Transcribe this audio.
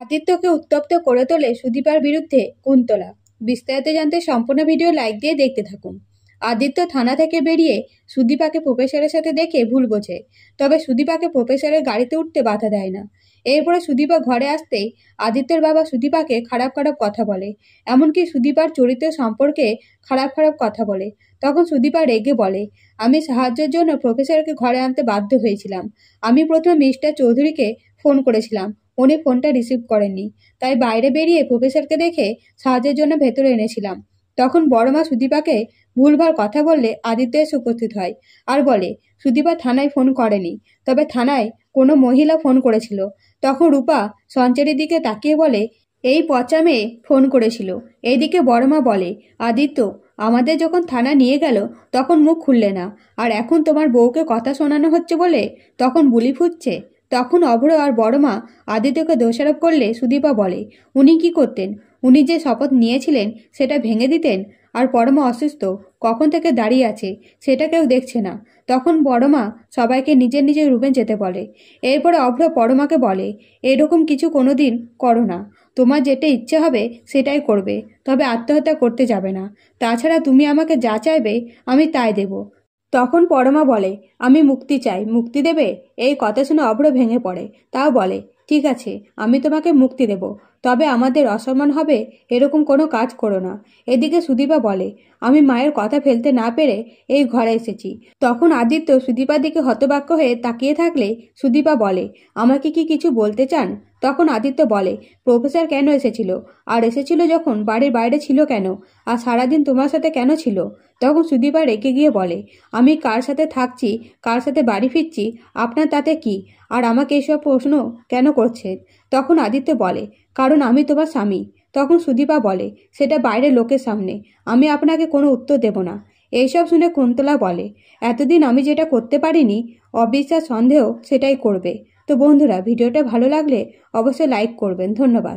আদিত্যকে উত্তপ্ত করে তোলে সুদীপার বিরুদ্ধে কুন্তলা। বিস্তারিত জানতে সম্পূর্ণ ভিডিও লাইক দিয়ে দেখতে থাকুন। আদিত্য থানা থেকে বেরিয়ে সুদীপাকে প্রফেসরের সাথে দেখে ভুল বোঝে, তবে সুদীপাকে প্রফেসরের গাড়িতে উঠতে বাধা দেয় না। এরপরে সুদীপা ঘরে আসতেই আদিত্যের বাবা সুদীপাকে খারাপ খারাপ কথা বলে, এমনকি সুদীপার চরিত্র সম্পর্কে খারাপ খারাপ কথা বলে। তখন সুদীপা রেগে বলে, আমি সাহায্যের জন্য প্রফেসরকে ঘরে আনতে বাধ্য হয়েছিলাম। আমি প্রথমে মিস্টার চৌধুরীকে ফোন করেছিলাম, উনি ফোনটা রিসিভ করেননি, তাই বাইরে বেরিয়ে প্রফেসরকে দেখে সাহায্যের জন্য ভেতরে এনেছিলাম। তখন বড়মা সুদীপাকে ভুলভাল কথা বললে আদিত্য এসে উপস্থিত হয় আর বলে সুদীপা থানায় ফোন করেনি, তবে থানায় কোনো মহিলা ফোন করেছিল। তখন রূপা সঞ্চারীর দিকে তাকিয়ে বলে, এই পচা মেয়ে ফোন করেছিল। এইদিকে বড়মা বলে, আদিত্য, আমাদের যখন থানা নিয়ে গেল তখন মুখ খুললে না, আর এখন তোমার বউকে কথা শোনানো হচ্ছে বলে তখন বুলি ফুটছে। তখন অভ্র আর বড়মা আদিত্যকে দোষারোপ করলে সুদীপা বলে, উনি কি করতেন? উনি যে শপথ নিয়েছিলেন সেটা ভেঙে দিতেন। আর বড়মা অসুস্থ, কখন থেকে দাঁড়িয়ে আছে সেটা কেউ দেখছে না। তখন বড়মা সবাইকে নিজের নিজের রুমে যেতে বলে। এরপরে অভ্র বড়মাকে বলে, এরকম কিছু কোনোদিন করো না। তোমার যেটা ইচ্ছে হবে সেটাই করবে, তবে আত্মহত্যা করতে যাবে না। তাছাড়া তুমি আমাকে যা চাইবে আমি তাই দেব। তখন পরমা বলে, আমি মুক্তি চাই, মুক্তি দেবে? এই কথা শুনে অভ্র ভেঙে পড়ে। তাও বলে, ঠিক আছে, আমি তোমাকে মুক্তি দেব, তবে আমাদের অসম্মান হবে এরকম কোনো কাজ করো না। এদিকে সুদীপা বলে, আমি মায়ের কথা ফেলতে না পেরে এই ঘরে এসেছি। তখন আদিত্য সুদীপার দিকে হতবাক্য হয়ে তাকিয়ে থাকলে সুদীপা বলে, আমাকে কি কিছু বলতে চান? তখন আদিত্য বলে, প্রফেসর কেন এসেছিল? আর এসেছিল যখন বাড়ির বাইরে ছিল কেন? আর সারাদিন তোমার সাথে কেন ছিল? তখন সুদীপা রেগে গিয়ে বলে, আমি কার সাথে থাকছি, কার সাথে বাড়ি ফিরছি, আপনার তাতে কি? আর আমাকে এসব প্রশ্ন কেন করছেন? তখন আদিত্য বলে, কারণ আমি তোমার স্বামী। তখন সুদীপা বলে, সেটা বাইরের লোকের সামনে, আমি আপনাকে কোনো উত্তর দেব না। এইসব শুনে কুন্তলা বলে, এতদিন আমি যেটা করতে পারিনি, অবিশ্বাস সন্দেহ সেটাই করবে। তো বন্ধুরা, ভিডিওটা ভালো লাগলে অবশ্যই লাইক করবেন। ধন্যবাদ।